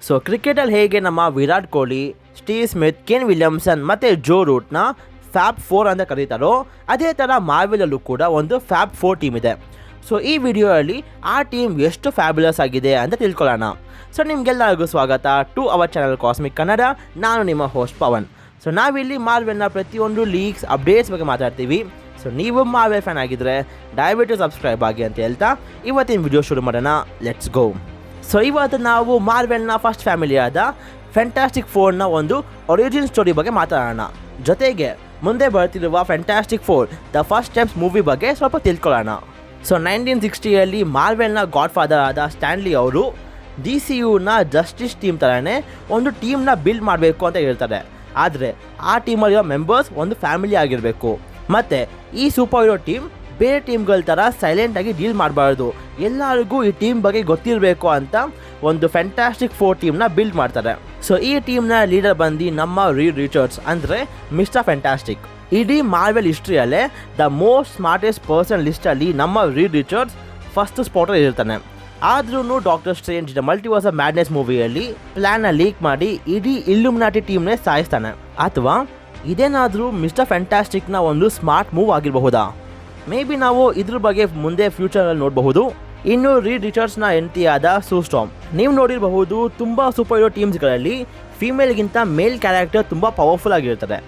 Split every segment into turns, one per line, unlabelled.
So ಕ್ರಿಕೆಟಲ್ಲಿ ಹೇಗೆ ನಮ್ಮ Virat Kohli, Steve Smith, Kane Williamson ಮತ್ತು ಜೋ ರೂಟ್ನ ಫ್ಯಾಬ್ 4 ಅಂತ ಕರೀತಾರೋ, ಅದೇ ಥರ ಮಾರ್ವೆಲಲ್ಲೂ ಕೂಡ ಒಂದು ಫ್ಯಾಬ್ 4 ಟೀಮ್ ಇದೆ. ಸೊ ಈ ವಿಡಿಯೋಯಲ್ಲಿ ಆ ಟೀಮ್ ಎಷ್ಟು ಫ್ಯಾಬ್ಯುಲಸ್ ಆಗಿದೆ ಅಂತ ತಿಳ್ಕೊಳ್ಳೋಣ. ಸೊ ನಿಮಗೆಲ್ಲರಿಗೂ ಸ್ವಾಗತ to our channel Cosmic Kannada. ನಾನು ನಿಮ್ಮ ಹೋಸ್ಟ್ ಪವನ್. ಸೊ ನಾವಿಲ್ಲಿ ಮಾರ್ವೆಲ್ನ ಪ್ರತಿಯೊಂದು ಲೀಕ್ಸ್ ಅಪ್ಡೇಟ್ಸ್ ಬಗ್ಗೆ ಮಾತಾಡ್ತೀವಿ. ಸೊ ನೀವು ಮಾರ್ವೆಲ್ ಫ್ಯಾನ್ ಆಗಿದ್ದರೆ ದಯವಿಟ್ಟು ಸಬ್ಸ್ಕ್ರೈಬ್ ಆಗಿ ಅಂತ ಹೇಳ್ತಾ ಇವತ್ತಿನ ವಿಡಿಯೋ ಶುರು ಮಾಡೋಣ. Let's go. ಸೊ ಇವತ್ತು ನಾವು ಮಾರ್ವೆಲ್ನ ಫಸ್ಟ್ ಫ್ಯಾಮಿಲಿಯಾದ ಫ್ಯಾಂಟಾಸ್ಟಿಕ್ ಫೋರ್ನ ಒಂದು ಒರಿಜಿನ್ ಸ್ಟೋರಿ ಬಗ್ಗೆ ಮಾತಾಡೋಣ. ಜೊತೆಗೆ ಮುಂದೆ ಬರ್ತಿರುವ Fantastic Four the First Steps movie ಬಗ್ಗೆ ಸ್ವಲ್ಪ ತಿಳ್ಕೊಳ್ಳೋಣ. ಸೊ 1960ಯಲ್ಲಿ ಮಾರ್ವೆಲ್ನ ಗಾಡ್ ಫಾದರ್ ಆದ ಸ್ಟ್ಯಾನ್ಲಿ ಅವರು DCUನ ಜಸ್ಟಿಸ್ ಟೀಮ್ ಥರನೇ ಒಂದು ಟೀಮ್ನ ಬಿಲ್ಡ್ ಮಾಡಬೇಕು ಅಂತ ಹೇಳ್ತಾರೆ. ಆದರೆ ಆ ಟೀಮಲ್ಲಿರೋ ಮೆಂಬರ್ಸ್ ಒಂದು ಫ್ಯಾಮಿಲಿ ಆಗಿರಬೇಕು, ಮತ್ತು ಈ ಸೂಪರ್ ಹೀರೋ ಟೀಮ್ ಬೇರೆ ಟೀಮ್ಗಳ ಥರ ಸೈಲೆಂಟಾಗಿ ಡೀಲ್ ಮಾಡಬಾರ್ದು, ಎಲ್ಲರಿಗೂ ಈ ಟೀಮ್ ಬಗ್ಗೆ ಗೊತ್ತಿರಬೇಕು ಅಂತ ಒಂದು ಫ್ಯಾಂಟಾಸ್ಟಿಕ್ ಫೋರ್ ಟೀಮ್ನ ಬಿಲ್ಡ್ ಮಾಡ್ತಾರೆ. ಸೊ ಈ ಟೀಮ್ನ ಲೀಡರ್ ಬಂದು ನಮ್ಮ ರೀಡ್ ರಿಚರ್ಡ್ಸ್, ಅಂದರೆ ಮಿಸ್ಟರ್ ಫ್ಯಾಂಟಾಸ್ಟಿಕ್. ಇಡೀ ಮಾರ್ವೆಲ್ ಹಿಸ್ಟ್ರಿಯಲ್ಲೇ ದ ಮೋಸ್ಟ್ ಸ್ಮಾರ್ಟೆಸ್ಟ್ ಪರ್ಸನ್ ಲಿಸ್ಟಲ್ಲಿ ನಮ್ಮ ರೀಡ್ ರಿಚರ್ಡ್ಸ್ ಫಸ್ಟ್ ಸ್ಪಾಟಲ್ಲಿ ಇರ್ತಾನೆ. ಆದ್ರೂ doctor Strange the Multiverse of Madness ಮೂವಿಯಲ್ಲಿ ಪ್ಲ್ಯಾನ್ನ ಲೀಕ್ ಮಾಡಿ ಇಡೀ ಇಲ್ಯುಮಿನಾಟಿ ಟೀಮ್ನೇ ಸಾಯಿಸ್ತಾನೆ. ಅಥವಾ ಇದೇನಾದರೂ ಮಿಸ್ಟರ್ ಫ್ಯಾಂಟಾಸ್ಟಿಕ್ನ ಒಂದು ಸ್ಮಾರ್ಟ್ ಮೂವ್ ಆಗಿರಬಹುದಾ? ಮೇ ಬಿ ನಾವು ಇದ್ರ ಬಗ್ಗೆ ಮುಂದೆ ಫ್ಯೂಚರಲ್ಲಿ ನೋಡಬಹುದು. ಇನ್ನು ರೀಡ್ ರಿಚರ್ಡ್ಸ್ನ ಹೆಂಡತಿಯಾದ ಸೂ ಸ್ಟಾರ್ಮ್, ನೀವು ನೋಡಿರಬಹುದು ತುಂಬ ಸೂಪರ್ ಹೀರೋ ಟೀಮ್ಸ್ಗಳಲ್ಲಿ ಫೀಮೇಲ್ಗಿಂತ ಮೇಲ್ ಕ್ಯಾರೆಕ್ಟರ್ ತುಂಬ ಪವರ್ಫುಲ್ ಆಗಿರ್ತಾರೆ.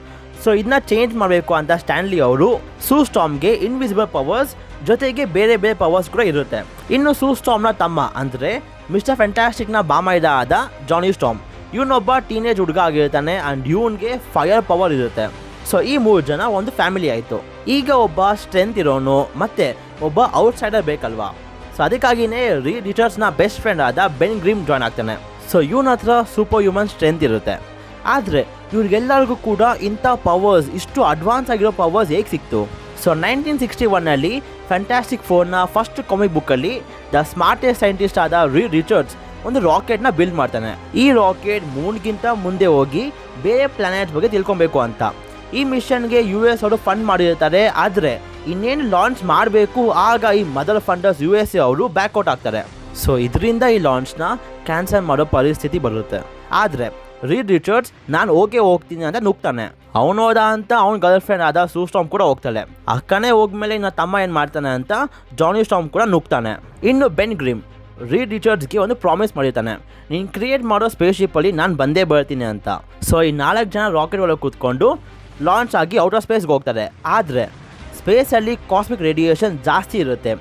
ಸೊ ಇದನ್ನ ಚೇಂಜ್ ಮಾಡಬೇಕು ಅಂತ ಸ್ಟ್ಯಾನ್ಲಿ ಅವರು ಸೂ ಸ್ಟಾರ್ಮ್ಗೆ ಇನ್ವಿಸಿಬಲ್ ಪವರ್ಸ್ ಜೊತೆಗೆ ಬೇರೆ ಬೇರೆ ಪವರ್ಸ್ ಕೂಡ ಇರುತ್ತೆ. ಇನ್ನು ಸೂ ಸ್ಟಾರ್ಮ್ನ ತಮ್ಮ ಅಂದರೆ ಮಿಸ್ಟರ್ ಫ್ಯಾಂಟಾಸ್ಟಿಕ್ನ ಬಾಮೈದ ಆದ ಜಾನಿ ಸ್ಟಾರ್ಮ್, ಇವನೊಬ್ಬ ಟೀನೇಜ್ ಹುಡುಗ ಆಗಿರ್ತಾನೆ ಆ್ಯಂಡ್ ಇವನ್ಗೆ ಫೈರ್ ಪವರ್ ಇರುತ್ತೆ. ಸೊ ಈ 3 ಜನ ಒಂದು ಫ್ಯಾಮಿಲಿ ಆಯಿತು. ಈಗ ಒಬ್ಬ ಸ್ಟ್ರೆಂತ್ ಇರೋನು ಮತ್ತು ಒಬ್ಬ ಔಟ್ಸೈಡರ್ ಬೇಕಲ್ವಾ. ಸೊ ಅದಕ್ಕಾಗಿಯೇ ರೀಡ್ ರಿಚರ್ಡ್ಸ್ನ ಬೆಸ್ಟ್ ಫ್ರೆಂಡ್ ಆದ ಬೆನ್ ಗ್ರಿಮ್ ಜಾಯ್ನ್ ಆಗ್ತಾನೆ. ಸೊ ಇವನ ಹತ್ರ ಸೂಪರ್ ಹ್ಯೂಮನ್ ಸ್ಟ್ರೆಂತ್ ಇರುತ್ತೆ. ಆದರೆ ಇವ್ರಿಗೆಲ್ಲರಿಗೂ ಕೂಡ ಇಂಥ ಪವರ್ಸ್, ಇಷ್ಟು ಅಡ್ವಾನ್ಸ್ ಆಗಿರೋ ಪವರ್ಸ್ ಹೇಗೆ ಸಿಕ್ತು? ಸೊ 1961ನಲ್ಲಿ ಫ್ಯಾಂಟಾಸ್ಟಿಕ್ ಫೋರ್ನ ಫಸ್ಟ್ ಕಾಮಿಕ್ ಬುಕ್ಕಲ್ಲಿ ದ ಸ್ಮಾರ್ಟೆಸ್ಟ್ ಸೈಂಟಿಸ್ಟ್ ಆದ ರೀಡ್ ರಿಚರ್ಡ್ಸ್ ಒಂದು ರಾಕೆಟ್ನ ಬಿಲ್ಡ್ ಮಾಡ್ತಾನೆ. ಈ ರಾಕೆಟ್ ಮೂನ್ಗಿಂತ ಮುಂದೆ ಹೋಗಿ ಬೇರೆ ಪ್ಲಾನೆಟ್ಸ್ ಬಗ್ಗೆ ತಿಳ್ಕೊಬೇಕು ಅಂತ. ಈ ಮಿಷನ್ಗೆ US ಅವರು ಫಂಡ್ ಮಾಡಿರ್ತಾರೆ. ಆದರೆ ಇನ್ನೇನು ಲಾಂಚ್ ಮಾಡಬೇಕು, ಆಗ ಈ ಮದರ್ ಫಂಡರ್ಸ್ USA ಅವರು ಬ್ಯಾಕ್ಔಟ್ ಆಗ್ತಾರೆ. ಸೊ ಇದರಿಂದ ಈ ಲಾಂಚ್ನ ಕ್ಯಾನ್ಸಲ್ ಮಾಡೋ ಪರಿಸ್ಥಿತಿ ಬರುತ್ತೆ. ಆದರೆ ರೀಡ್ ರಿಚರ್ಡ್ಸ್ ನಾನು ಹೋಗ್ತೀನಿ ಅಂತ ನುಗ್ತಾನೆ. ಅವನು ಹೋದ ಅಂತ ಅವ್ನ ಗರ್ಲ್ ಫ್ರೆಂಡ್ ಆದ ಸೂ ಸ್ಟಾರ್ಮ್ ಕೂಡ ಹೋಗ್ತಾಳೆ. ಅಕ್ಕನೇ ಹೋಗ್ಮೇಲೆ ಇನ್ನು ತಮ್ಮ ಏನು ಮಾಡ್ತಾನೆ ಅಂತ ಜಾನಿ ಸ್ಟಾರ್ಮ್ ಕೂಡ ನುಗ್ತಾನೆ. ಇನ್ನು ಬೆನ್ ಗ್ರಿಮ್ ರೀಡ್ ರಿಚರ್ಡ್ಸ್ಗೆ ಒಂದು ಪ್ರಾಮಿಸ್ ಮಾಡಿರ್ತಾನೆ, ನೀನು ಕ್ರಿಯೇಟ್ ಮಾಡೋ ಸ್ಪೇಸ್ಶಿಪ್ಪಲ್ಲಿ ನಾನು ಬಂದೇ ಬರ್ತೀನಿ ಅಂತ. ಸೊ ಈ 4 ಜನ ರಾಕೆಟ್ ಒಳಗೆ ಕೂತ್ಕೊಂಡು ಲಾಂಚ್ ಆಗಿ ಔಟ್ ಆಫ್ ಸ್ಪೇಸ್ಗೆ ಹೋಗ್ತಾರೆ. ಆದರೆ ಸ್ಪೇಸಲ್ಲಿ ಕಾಸ್ಮಿಕ್ ರೇಡಿಯೇಷನ್ ಜಾಸ್ತಿ ಇರುತ್ತೆ.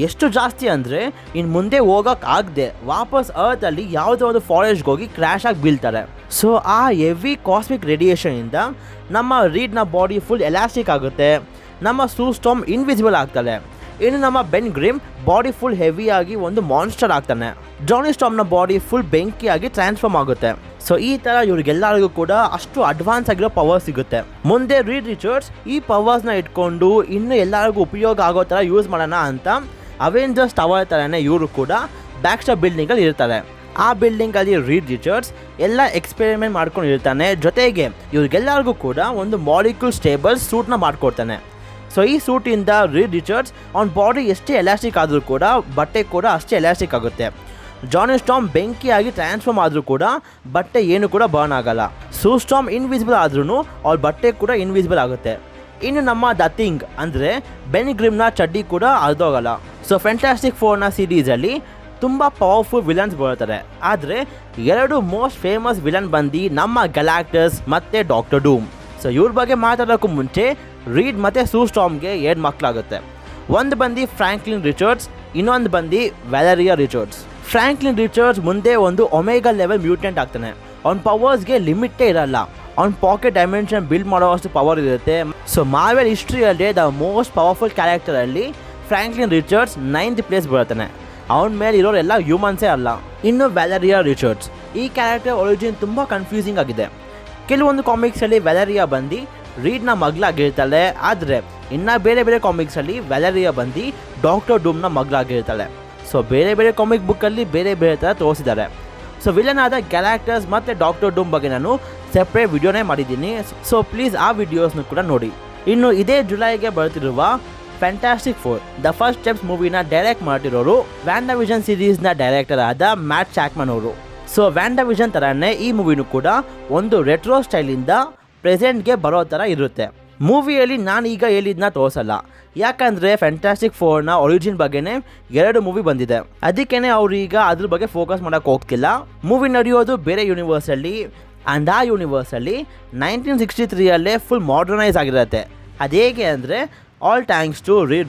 ಎಷ್ಟು ಜಾಸ್ತಿ ಅಂದರೆ ಇನ್ನು ಮುಂದೆ ಹೋಗೋಕ್ಕಾಗದೆ ವಾಪಸ್ ಅರ್ಥಲ್ಲಿ ಯಾವುದೋ ಒಂದು ಫಾರೆಸ್ಟ್ಗೆ ಹೋಗಿ ಕ್ರ್ಯಾಶ್ ಆಗಿ ಬೀಳ್ತಾರೆ. ಸೊ ಆ ಹೆವಿ ಕಾಸ್ಮಿಕ್ ರೇಡಿಯೇಷನಿಂದ ನಮ್ಮ ರೀಡ್ನ ಬಾಡಿ ಫುಲ್ ಎಲಾಸ್ಟಿಕ್ ಆಗುತ್ತೆ. ನಮ್ಮ ಸೂ ಸ್ಟಾರ್ಮ್ ಇನ್ವಿಸಿಬಲ್ ಆಗ್ತಾಳೆ. ಇನ್ನು ನಮ್ಮ ಬೆನ್ ಗ್ರಿಮ್ ಬಾಡಿ ಫುಲ್ ಹೆವಿಯಾಗಿ ಒಂದು ಮಾನ್ಸ್ಟರ್ ಆಗ್ತಾನೆ. ಜಾನಿ ಸ್ಟಾರ್ಮ್ನ ಬಾಡಿ ಫುಲ್ ಬೆಂಕಿಯಾಗಿ ಟ್ರಾನ್ಸ್ಫಾರ್ಮ್ ಆಗುತ್ತೆ. ಸೊ ಈ ಥರ ಇವ್ರಿಗೆಲ್ಲರಿಗೂ ಕೂಡ ಅಷ್ಟು ಅಡ್ವಾನ್ಸ್ ಆಗಿರೋ ಪವರ್ ಸಿಗುತ್ತೆ. ಮುಂದೆ ರೀಡ್ ರಿಚರ್ಡ್ಸ್ ಈ ಪವರ್ಸ್ನ ಇಟ್ಕೊಂಡು ಇನ್ನು ಎಲ್ಲರಿಗೂ ಉಪಯೋಗ ಆಗೋ ಥರ ಯೂಸ್ ಮಾಡೋಣ ಅಂತ ಅವೆಂಜರ್ಸ್ ಟವರ್ ಥರನೇ ಇವರು ಕೂಡ ಬ್ಯಾಕ್ಸ್ಟಾರ್ ಬಿಲ್ಡಿಂಗಲ್ಲಿ ಇರ್ತಾರೆ. ಆ ಬಿಲ್ಡಿಂಗಲ್ಲಿ ರೀಡ್ ರಿಚರ್ಡ್ಸ್ ಎಲ್ಲ ಎಕ್ಸ್ಪೆರಿಮೆಂಟ್ ಮಾಡ್ಕೊಂಡು ಇರ್ತಾನೆ. ಜೊತೆಗೆ ಇವ್ರಿಗೆಲ್ಲರಿಗೂ ಕೂಡ ಒಂದು ಮಾಲಿಕ್ಯೂಲ್ ಸ್ಟೇಬಲ್ ಸೂಟ್ನ ಮಾಡಿಕೊಡ್ತಾನೆ. ಸೊ ಈ ಸೂಟಿಂದ ರೀಡ್ ರಿಚರ್ಡ್ಸ್ ಅವ್ನ ಬಾಡಿ ಎಷ್ಟೇ ಎಲಾಸ್ಟಿಕ್ ಆದರೂ ಕೂಡ ಬಟ್ಟೆ ಕೂಡ ಅಷ್ಟೇ ಎಲಾಸ್ಟಿಕ್ ಆಗುತ್ತೆ. ಜಾನಿ ಸ್ಟಾರ್ಮ್ ಬೆಂಕಿಯಾಗಿ ಟ್ರಾನ್ಸ್ಫಾರ್ಮ್ ಆದರೂ ಕೂಡ ಬಟ್ಟೆ ಏನು ಕೂಡ ಬರ್ನ್ ಆಗಲ್ಲ. ಸೂ ಸ್ಟಾರ್ಮ್ ಇನ್ವಿಸಿಬಲ್ ಆದ್ರೂ ಅವ್ರ ಬಟ್ಟೆ ಕೂಡ ಇನ್ವಿಸಿಬಲ್ ಆಗುತ್ತೆ. ಇನ್ನು ನಮ್ಮ ದ ಥಿಂಗ್ ಅಂದರೆ ಬೆನ್ ಗ್ರಿಮ್ನ ಚಡ್ಡಿ ಕೂಡ ಅರ್ಧೋಗಲ್ಲ. ಸೊ ಫ್ಯಾಂಟಾಸ್ಟಿಕ್ ಫೋರ್ನ ಸೀರೀಸಲ್ಲಿ ತುಂಬ ಪವರ್ಫುಲ್ ವಿಲನ್ಸ್ ಬರ್ತಾರೆ. ಆದರೆ 2 ಮೋಸ್ಟ್ ಫೇಮಸ್ ವಿಲನ್ ಬಂದು ನಮ್ಮ ಗ್ಯಾಲಾಕ್ಟಸ್ ಮತ್ತು ಡಾಕ್ಟರ್ ಡೂಮ್. ಸೊ ಇವ್ರ ಬಗ್ಗೆ ಮಾತಾಡೋಕ್ಕೂ ಮುಂಚೆ ರೀಡ್ ಮತ್ತು ಸೂ ಸ್ಟಾರ್ಮ್ಗೆ 2 ಮಕ್ಕಳಾಗುತ್ತೆ. ಒಂದು ಬಂದು ಫ್ರಾಂಕ್ಲಿನ್ ರಿಚರ್ಡ್ಸ್, ಇನ್ನೊಂದು ಬಂದು ವ್ಯಾಲೆರಿಯಾ ರಿಚರ್ಡ್ಸ್. ಫ್ರಾಂಕ್ಲಿನ್ ರಿಚರ್ಡ್ಸ್ ಮುಂದೆ ಒಂದು ಒಮೆಗಾ ಲೆವೆಲ್ ಮ್ಯೂಟೆಂಟ್ ಆಗ್ತಾನೆ. ಅವ್ನ ಪವರ್ಸ್ಗೆ ಲಿಮಿಟೇ ಇರಲ್ಲ. ಅವ್ನ ಪಾಕೆಟ್ ಡೈಮೆನ್ಷನ್ ಬಿಲ್ಡ್ ಮಾಡೋವಷ್ಟು ಪವರ್ ಇರುತ್ತೆ. ಸೊ ಮಾರ್ವೆಲ್ ಹಿಸ್ಟ್ರಿಯಲ್ಲೇ ದ ಮೋಸ್ಟ್ ಪವರ್ಫುಲ್ ಕ್ಯಾರೆಕ್ಟರಲ್ಲಿ ಫ್ರಾಂಕ್ಲಿನ್ ರಿಚರ್ಡ್ಸ್ 9th ಪ್ಲೇಸ್ ಬರುತ್ತಾನೆ. ಅವನ ಮೇಲೆ ಇರೋರೆಲ್ಲ ಹ್ಯೂಮನ್ಸೇ ಅಲ್ಲ. ಇನ್ನು ವ್ಯಾಲೆರಿಯಾ ರಿಚರ್ಡ್ಸ್, ಈ ಕ್ಯಾರೆಕ್ಟರ್ ಒರಿಜಿನ್ ತುಂಬ ಕನ್ಫ್ಯೂಸಿಂಗ್ ಆಗಿದೆ. ಕೆಲವೊಂದು ಕಾಮಿಕ್ಸಲ್ಲಿ ವ್ಯಾಲೆರಿಯಾ ಬಂದು ರೀಡ್ನ ಮಗಳಾಗಿರ್ತಾಳೆ. ಆದರೆ ಇನ್ನು ಬೇರೆ ಬೇರೆ ಕಾಮಿಕ್ಸಲ್ಲಿ ವ್ಯಾಲೆರಿಯಾ ಬಂದು ಡಾಕ್ಟರ್ ಡೂಮ್ನ ಮಗಳಾಗಿರ್ತಾಳೆ. ಸೊ ಬೇರೆ ಬೇರೆ ಕಾಮಿಕ್ ಬುಕ್ಕಲ್ಲಿ ಬೇರೆ ಬೇರೆ ಥರ ತೋರಿಸಿದ್ದಾರೆ. ಸೊ ವಿಲನ್ ಆದ ಗ್ಯಾಲಾಕ್ಟಸ್ ಮತ್ತು ಡಾಕ್ಟರ್ ಡೂಮ್ ಬಗ್ಗೆ ನಾನು ಸೆಪ್ರೇಟ್ ವಿಡಿಯೋನೇ ಮಾಡಿದ್ದೀನಿ. ಸೊ ಪ್ಲೀಸ್ ಆ ವಿಡಿಯೋಸ್ನ ಕೂಡ ನೋಡಿ. ಇನ್ನು ಇದೇ ಜುಲೈಗೆ ಬರ್ತಿರುವ Fantastic Four the First Steps ಮೂವಿನ ಡೈರೆಕ್ಟ್ ಮಾಡ್ತಿರೋರು ವ್ಯಾಂಡಾವಿಷನ್ ಸೀರೀಸ್ನ ಡೈರೆಕ್ಟರ್ ಆದ ಮ್ಯಾಟ್ ಚಾಕ್ಮನ್ ಅವರು. ಸೊ ವ್ಯಾಂಡಾವಿಷನ್ ಥರನೇ ಈ ಮೂವಿನೂ ಕೂಡ ಒಂದು ರೆಟ್ರೋ ಸ್ಟೈಲಿಂದ ಪ್ರೆಸೆಂಟ್ಗೆ ಬರೋ ಥರ ಇರುತ್ತೆ. ಮೂವಿಯಲ್ಲಿ ನಾನು ಈಗ ಹೇಳಿದ್ದನ್ನ ತೋರಿಸಲ್ಲ, ಯಾಕಂದರೆ ಫ್ಯಾಂಟಾಸ್ಟಿಕ್ ಫೋರ್ನ ಒರಿಜಿನ್ ಬಗ್ಗೆನೇ 2 ಮೂವಿ ಬಂದಿದೆ. ಅದಕ್ಕೇ ಅವ್ರು ಈಗ ಅದ್ರ ಬಗ್ಗೆ ಫೋಕಸ್ ಮಾಡೋಕ್ಕೆ ಹೋಗ್ತಿಲ್ಲ. ಮೂವಿ ನಡೆಯೋದು ಬೇರೆ ಯೂನಿವರ್ಸಲ್ಲಿ ಆ್ಯಂಡ್ ಆ ಯೂನಿವರ್ಸಲ್ಲಿ 1963ಯಲ್ಲೇ ಫುಲ್ ಮಾಡರ್ನೈಸ್ ಆಗಿರುತ್ತೆ. ಅದು ಹೇಗೆ ಅಂದರೆ all thanks to Reed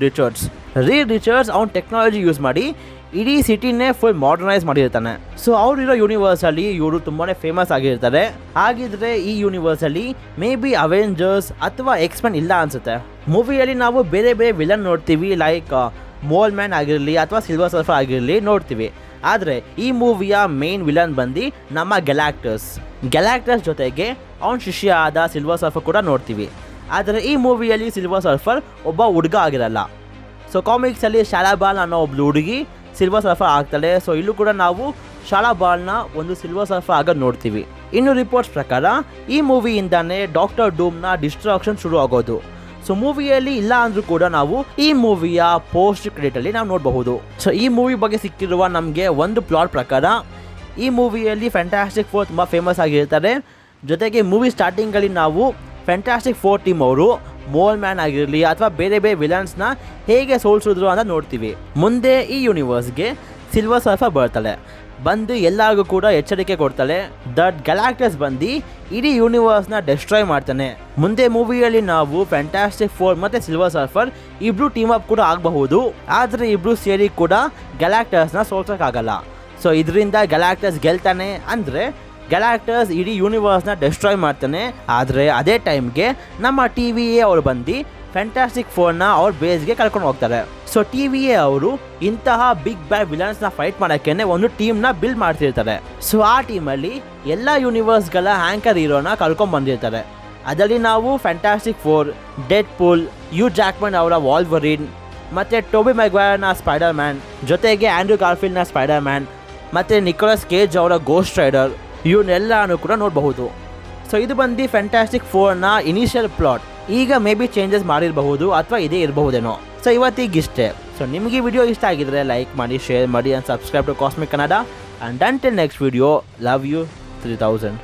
Richards ಅವ್ನ ಟೆಕ್ನಾಲಜಿ ಯೂಸ್ ಮಾಡಿ ಇಡೀ ಸಿಟಿನೇ ಫುಲ್ ಮಾಡರ್ನೈಸ್ ಮಾಡಿರ್ತಾನೆ. ಸೊ ಅವರಿರೋ ಯೂನಿವರ್ಸಲ್ಲಿ ಇವರು ತುಂಬಾ ಫೇಮಸ್ ಆಗಿರ್ತಾರೆ. ಹಾಗಿದ್ರೆ ಈ ಯೂನಿವರ್ಸಲ್ಲಿ ಮೇ ಬಿ ಅವೆಂಜರ್ಸ್ ಅಥವಾ ಎಕ್ಸ್‌ಮೆನ್ ಇಲ್ಲ ಅನಿಸುತ್ತೆ. ಮೂವಿಯಲ್ಲಿ ನಾವು ಬೇರೆ ಬೇರೆ ವಿಲನ್ ನೋಡ್ತೀವಿ, ಲೈಕ್ ಮೋಲ್ ಮ್ಯಾನ್ ಆಗಿರಲಿ ಅಥವಾ ಸಿಲ್ವರ್ ಸರ್ಫರ್ ಆಗಿರಲಿ ನೋಡ್ತೀವಿ. ಆದರೆ ಈ ಮೂವಿಯ ಮೇನ್ ವಿಲನ್ ಬಂದು ನಮ್ಮ ಗ್ಯಾಲಾಕ್ಟಸ್ ಜೊತೆಗೆ ಅವನ ಶಿಷ್ಯ ಆದ ಸಿಲ್ವರ್ ಸರ್ಫರ್ ಕೂಡ ನೋಡ್ತೀವಿ. ಆದರೆ ಈ ಮೂವಿಯಲ್ಲಿ ಸಿಲ್ವರ್ ಸರ್ಫರ್ ಒಬ್ಬ ಹುಡುಗ ಆಗಿರಲ್ಲ. ಸೊ ಕಾಮಿಕ್ಸಲ್ಲಿ ಶಾಲಾ ಬಾಲ್ ಅನ್ನೋ ಒಬ್ಳು ಹುಡುಗಿ ಸಿಲ್ವರ್ ಸರ್ಫರ್ ಆಗ್ತಾಳೆ. ಸೊ ಇಲ್ಲೂ ಕೂಡ ನಾವು ಶಾಲಾ ಬಾಲ್ನ ಒಂದು ಸಿಲ್ವರ್ ಸರ್ಫರ್ ಆಗೋದು ನೋಡ್ತೀವಿ. ಇನ್ನು ರಿಪೋರ್ಟ್ಸ್ ಪ್ರಕಾರ ಈ ಮೂವಿಯಿಂದಾನೇ ಡಾಕ್ಟರ್ ಡೂಮ್ನ ಡಿಸ್ಟ್ರಾಕ್ಷನ್ ಶುರು ಆಗೋದು. ಸೊ ಮೂವಿಯಲ್ಲಿ ಇಲ್ಲ ಅಂದರೂ ಕೂಡ ನಾವು ಈ ಮೂವಿಯ ಪೋಸ್ಟ್ ಕ್ರೆಡಿಟಲ್ಲಿ ನಾವು ನೋಡಬಹುದು. ಸೊ ಈ ಮೂವಿ ಬಗ್ಗೆ ಸಿಕ್ಕಿರುವ ನಮಗೆ ಒಂದು ಪ್ಲಾಟ್ ಪ್ರಕಾರ ಈ ಮೂವಿಯಲ್ಲಿ ಫ್ಯಾಂಟಾಸ್ಟಿಕ್ ಫೋರ್ ತುಂಬ ಫೇಮಸ್ ಆಗಿರ್ತಾರೆ. ಜೊತೆಗೆ ಮೂವಿ ಸ್ಟಾರ್ಟಿಂಗಲ್ಲಿ ನಾವು ಫ್ಯಾಂಟಾಸ್ಟಿಕ್ ಫೋರ್ ಟೀಮ್ ಅವರು ಮೋಲ್ ಮ್ಯಾನ್ ಆಗಿರಲಿ ಅಥವಾ ಬೇರೆ ಬೇರೆ ವಿಲನ್ಸ್ನ ಹೇಗೆ ಸೋಲಿಸಿದ್ರು ಅಂತ ನೋಡ್ತೀವಿ. ಮುಂದೆ ಈ ಯೂನಿವರ್ಸ್ಗೆ ಸಿಲ್ವರ್ ಸರ್ಫರ್ ಬರ್ತಾಳೆ, ಬಂದು ಎಲ್ಲರಿಗೂ ಕೂಡ ಎಚ್ಚರಿಕೆ ಕೊಡ್ತಾಳೆ ದಟ್ ಗ್ಯಾಲಾಕ್ಟಸ್ ಬಂದು ಇಡೀ ಯೂನಿವರ್ಸ್ನ ಡೆಸ್ಟ್ರಾಯ್ ಮಾಡ್ತಾನೆ. ಮುಂದೆ ಮೂವಿಯಲ್ಲಿ ನಾವು ಫ್ಯಾಂಟಾಸ್ಟಿಕ್ ಫೋರ್ ಮತ್ತು ಸಿಲ್ವರ್ ಸರ್ಫರ್ ಇಬ್ಬರು ಟೀಮ್ ಅಪ್ ಕೂಡ ಆಗಬಹುದು. ಆದರೆ ಇಬ್ಬರು ಸೇರಿ ಕೂಡ ಗ್ಯಾಲಾಕ್ಟಸ್ನ ಸೋಲ್ಸೋಕ್ಕಾಗಲ್ಲ. ಸೊ ಇದರಿಂದ ಗ್ಯಾಲಾಕ್ಟಸ್ ಗೆಲ್ತಾನೆ, ಅಂದರೆ ಗ್ಯಾಲಾಕ್ಟಸ್ ಇಡೀ ಯೂನಿವರ್ಸ್ನ ಡೆಸ್ಟ್ರಾಯ್ ಮಾಡ್ತಾನೆ. ಆದರೆ ಅದೇ ಟೈಮ್ಗೆ ನಮ್ಮ TVA ಅವರು ಬಂದು ಫ್ಯಾಂಟಾಸ್ಟಿಕ್ ಫೋರ್ನ ಅವ್ರ ಬೇಸ್ಗೆ ಕರ್ಕೊಂಡು ಹೋಗ್ತಾರೆ. ಸೊ TVA ಅವರು ಇಂತಹ ಬಿಗ್ ಬ್ಯಾಡ್ ವಿಲನ್ಸ್ನ ಫೈಟ್ ಮಾಡೋಕ್ಕೆ ಒಂದು ಟೀಮ್ನ ಬಿಲ್ಡ್ ಮಾಡ್ತಿರ್ತಾರೆ. ಸೊ ಆ ಟೀಮಲ್ಲಿ ಎಲ್ಲ ಯೂನಿವರ್ಸ್ಗಳ ಆ್ಯಂಕರ್ ಹೀರೋನ ಕರ್ಕೊಂಡು ಬಂದಿರ್ತಾರೆ. ಅದರಲ್ಲಿ ನಾವು Fantastic Four, Deadpool, Hugh Jackman ಅವರ ವಾಲ್ವರಿನ್, ಮತ್ತು ಟೋಬಿ ಮ್ಯಾಗ್ವೈರ್ನ ಸ್ಪೈಡರ್ ಮ್ಯಾನ್, ಜೊತೆಗೆ ಆಂಡ್ರೂ ಗಾರ್ಫೀಲ್ಡ್ನ ಸ್ಪೈಡರ್ ಮ್ಯಾನ್, ಮತ್ತು ನಿಕೋಲಸ್ ಕೇಜ್ ಅವರ ಗೋಸ್ಟ್ ರೈಡರ್, ಇವನ್ನೆಲ್ಲನೂ ಕೂಡ ನೋಡಬಹುದು. ಸೊ ಇದು ಬಂದು ಫ್ಯಾಂಟಾಸ್ಟಿಕ್ ಫೋರ್ನ ಇನಿಷಿಯಲ್ ಪ್ಲಾಟ್. ಈಗ ಮೇ ಬಿ ಚೇಂಜಸ್ ಮಾಡಿರಬಹುದು ಅಥವಾ ಇದೇ ಇರಬಹುದೇನೋ. ಸೊ ಇವತ್ತಿಗಿಷ್ಟೇ. ಸೊ ನಿಮಗೆ ವಿಡಿಯೋ ಇಷ್ಟ ಆಗಿದ್ರೆ ಲೈಕ್ ಮಾಡಿ, ಶೇರ್ ಮಾಡಿ and subscribe to Cosmic Kannada. And until next video, love you 3000.